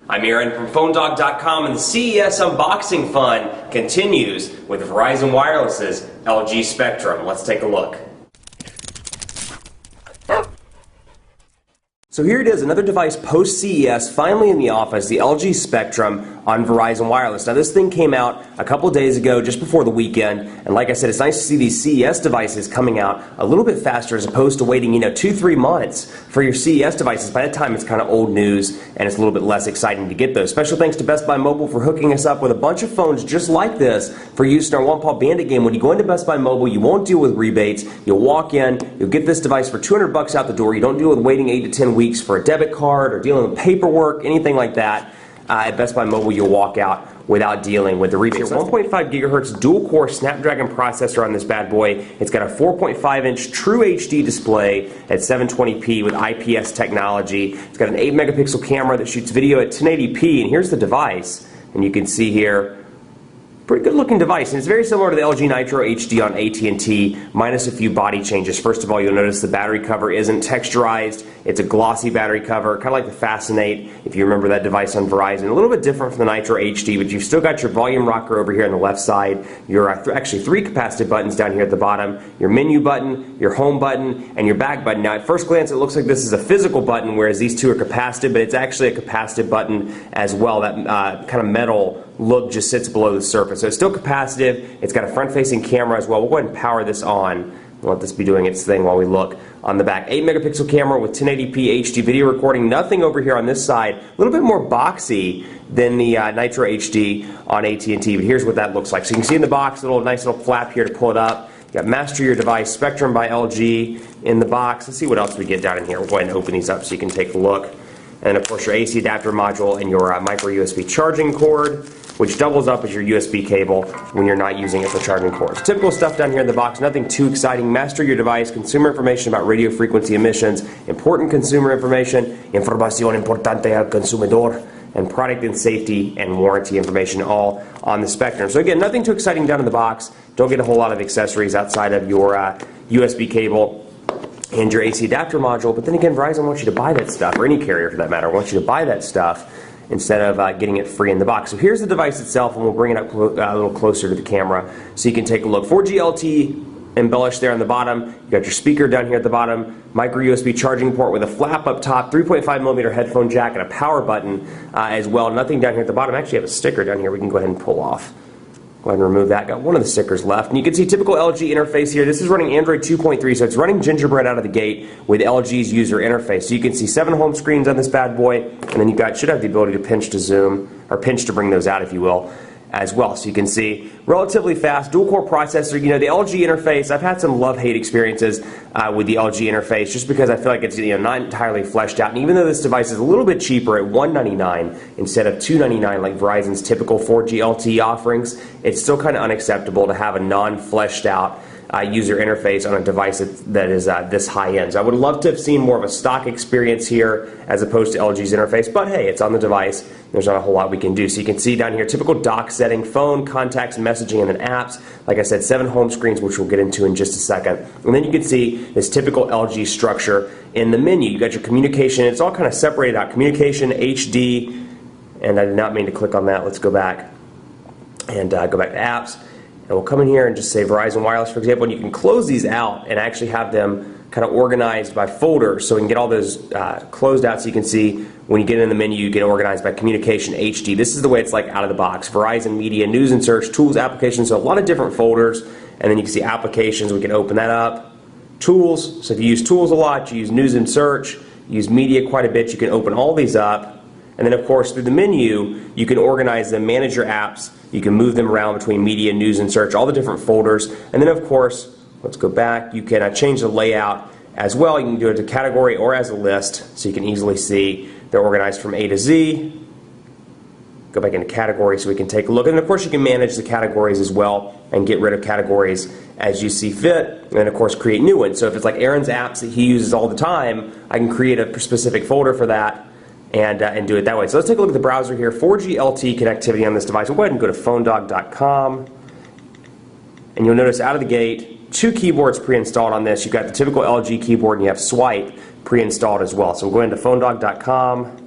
I'm Aaron from PhoneDog.com, and the CES unboxing fun continues with Verizon Wireless's LG Spectrum. Let's take a look. So here it is, another device post-CES, finally in the office, the LG Spectrum on Verizon Wireless. Now this thing came out a couple days ago, just before the weekend, and like I said, it's nice to see these CES devices coming out a little bit faster as opposed to waiting, 2-3 months for your CES devices. By that time, it's kind of old news, and it's a little bit less exciting to get those. Special thanks to Best Buy Mobile for hooking us up with a bunch of phones just like this for use in our One Paw Bandit game. When you go into Best Buy Mobile, you won't deal with rebates. You'll walk in, you'll get this device for $200 out the door. You don't deal with waiting 8 to 10 weeks for a debit card or dealing with paperwork, anything like that. At Best Buy Mobile, you'll walk out without dealing with the rebates. 1.5 gigahertz dual-core Snapdragon processor on this bad boy. It's got a 4.5-inch True HD display at 720p with IPS technology. It's got an 8-megapixel camera that shoots video at 1080p, and here's the device. And you can see here, pretty good looking device, and it's very similar to the LG Nitro HD on AT&T, minus a few body changes. First of all, you'll notice the battery cover isn't texturized. It's a glossy battery cover, kind of like the Fascinate, if you remember that device on Verizon. A little bit different from the Nitro HD, but you've still got your volume rocker over here on the left side. Your actually 3 capacitive buttons down here at the bottom. Your menu button, your home button, and your back button. Now, at first glance, it looks like this is a physical button, whereas these two are capacitive, but it's actually a capacitive button as well. That kind of metal look just sits below the surface. So it's still capacitive. It's got a front-facing camera as well. We'll go ahead and power this on. We'll let this be doing its thing while we look on the back. 8-megapixel camera with 1080p HD video recording. Nothing over here on this side. A little bit more boxy than the Nitro HD on AT&T, but here's what that looks like. So you can see in the box, a nice little flap here to pull it up. You got Master Your Device, Spectrum by LG in the box. Let's see what else we get down in here. We'll go ahead and open these up so you can take a look. And of course your AC adapter module and your micro USB charging cord, which doubles up as your USB cable when you're not using it for charging cords. Typical stuff down here in the box, nothing too exciting. Master Your Device, consumer information about radio frequency emissions, important consumer information, información importante al consumidor, and product and safety and warranty information all on the Spectrum. So again, nothing too exciting down in the box. Don't get a whole lot of accessories outside of your USB cable and your AC adapter module, but then again, Verizon wants you to buy that stuff, or any carrier for that matter, wants you to buy that stuff instead of getting it free in the box. So here's the device itself, and we'll bring it up a little closer to the camera so you can take a look. 4G LTE embellished there on the bottom. You got your speaker down here at the bottom, micro USB charging port with a flap up top, 3.5mm headphone jack, and a power button as well. Nothing down here at the bottom. I actually have a sticker down here we can go ahead and pull off. Go ahead and remove that. Got one of the stickers left. And you can see typical LG interface here. This is running Android 2.3, so it's running Gingerbread out of the gate with LG's user interface. So you can see 7 home screens on this bad boy, and then you should have the ability to pinch to zoom, or pinch to bring those out if you will, as well. So you can see relatively fast dual-core processor. The LG interface, I've had some love-hate experiences with the LG interface just because I feel like it's not entirely fleshed out. And even though this device is a little bit cheaper at $199 instead of $299 like Verizon's typical 4G LTE offerings, it's still kind of unacceptable to have a non-fleshed out user interface on a device that is this high-end. So I would love to have seen more of a stock experience here as opposed to LG's interface, but hey, it's on the device. There's not a whole lot we can do. So you can see down here, typical dock setting, phone, contacts, messaging, and then apps. Like I said, 7 home screens, which we'll get into in just a second. And then you can see this typical LG structure in the menu. You got your communication. It's all kind of separated out. Communication, HD, and I did not mean to click on that. Let's go back and go back to apps. And we'll come in here and just say Verizon Wireless, for example, and you can close these out and actually have them kind of organized by folders, so we can get all those closed out so you can see when you get in the menu, you get organized by communication HD. This is the way it's like out of the box. Verizon Media, News and Search, Tools, Applications, so a lot of different folders, and then you can see Applications, we can open that up. Tools, so if you use Tools a lot, you use News and Search, you use Media quite a bit, you can open all these up. And then of course through the menu you can organize them, manage your apps, you can move them around between media, news, and search, all the different folders. And then of course, let's go back, you can change the layout as well. You can do it as a category or as a list, so you can easily see they're organized from A to Z. Go back into categories so we can take a look. And of course you can manage the categories as well and get rid of categories as you see fit, and then of course create new ones. So if it's like Aaron's apps that he uses all the time, I can create a specific folder for that and do it that way. So let's take a look at the browser here. 4G LTE connectivity on this device. We'll go ahead and go to PhoneDog.com, and you'll notice out of the gate 2 keyboards pre-installed on this. You've got the typical LG keyboard and you have Swipe pre-installed as well. So we'll go into PhoneDog.com.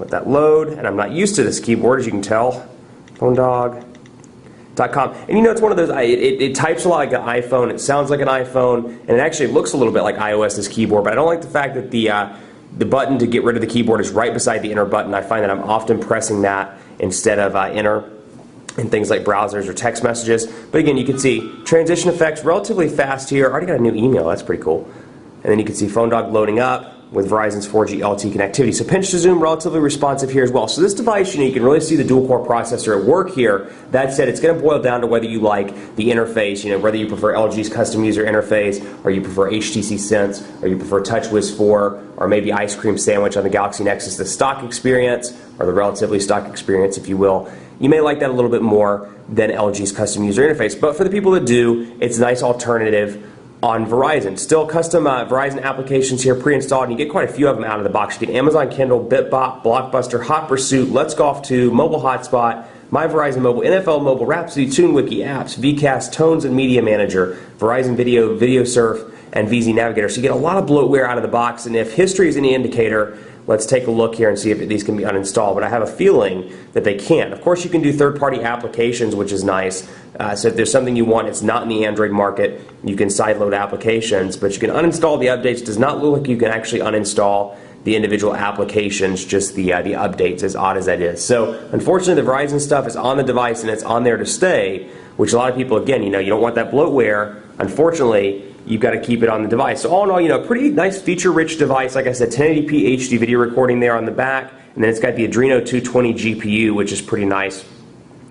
Let that load, and I'm not used to this keyboard, as you can tell. PhoneDog.com. And you know, it's one of those, it types a lot like an iPhone, it sounds like an iPhone, and it actually looks a little bit like iOS's keyboard, but I don't like the fact that the button to get rid of the keyboard is right beside the enter button. I find that I'm often pressing that instead of enter in things like browsers or text messages. But again, you can see transition effects relatively fast here. I already got a new email, that's pretty cool. And then you can see PhoneDog loading up with Verizon's 4G LTE connectivity. So pinch to zoom, relatively responsive here as well. So this device, you know, you can really see the dual-core processor at work here. That said, it's going to boil down to whether you like the interface, you know, whether you prefer LG's custom user interface, or you prefer HTC Sense, or you prefer TouchWiz 4, or maybe Ice Cream Sandwich on the Galaxy Nexus, the stock experience, or the relatively stock experience, if you will. You may like that a little bit more than LG's custom user interface. But for the people that do, it's a nice alternative on Verizon. Still custom Verizon applications here pre-installed, and you get quite a few of them out of the box. You get Amazon Kindle, BitBot, Blockbuster, Hot Pursuit, Let's Golf 2, Mobile Hotspot, My Verizon Mobile, NFL Mobile, Rhapsody, TuneWiki, Apps, VCast, Tones and Media Manager, Verizon Video, VideoSurf, and VZ Navigator. So you get a lot of bloatware out of the box, and if history is any indicator, let's take a look here and see if these can be uninstalled. But I have a feeling that they can. Of course, you can do third-party applications, which is nice. So if there's something you want, it's not in the Android market, you can sideload applications. But you can uninstall the updates. It does not look like you can actually uninstall the individual applications, just the updates, as odd as that is. So unfortunately, the Verizon stuff is on the device, and it's on there to stay, which a lot of people, again, you know, you don't want that bloatware. Unfortunately, you've got to keep it on the device. So all in all, you know, pretty nice feature-rich device. Like I said, 1080p HD video recording there on the back, and then it's got the Adreno 220 GPU, which is pretty nice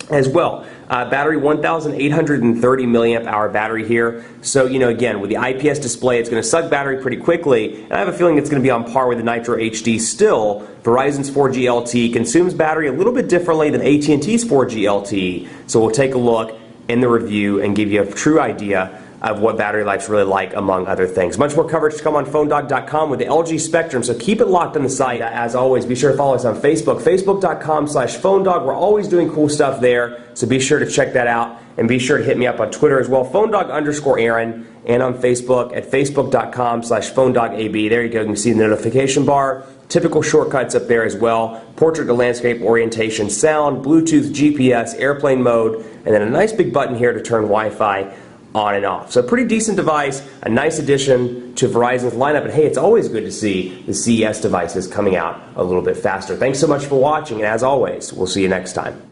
as well. Battery, 1,830 milliamp hour battery here. So, you know, again, with the IPS display, it's going to suck battery pretty quickly, and I have a feeling it's going to be on par with the Nitro HD still. Verizon's 4G LTE consumes battery a little bit differently than AT&T's 4G LTE, so we'll take a look in the review and give you a true idea of what battery life's really like, among other things. Much more coverage to come on PhoneDog.com with the LG Spectrum, so keep it locked on the site. As always, be sure to follow us on Facebook, Facebook.com/PhoneDog. We're always doing cool stuff there, so be sure to check that out, and be sure to hit me up on Twitter as well, PhoneDog_Aaron, and on Facebook at Facebook.com/PhoneDogAB. There you go, you can see the notification bar. Typical shortcuts up there as well. Portrait to landscape, orientation, sound, Bluetooth, GPS, airplane mode, and then a nice big button here to turn Wi-Fi on and off. So a pretty decent device, a nice addition to Verizon's lineup, and hey, it's always good to see the CES devices coming out a little bit faster. Thanks so much for watching, and as always, we'll see you next time.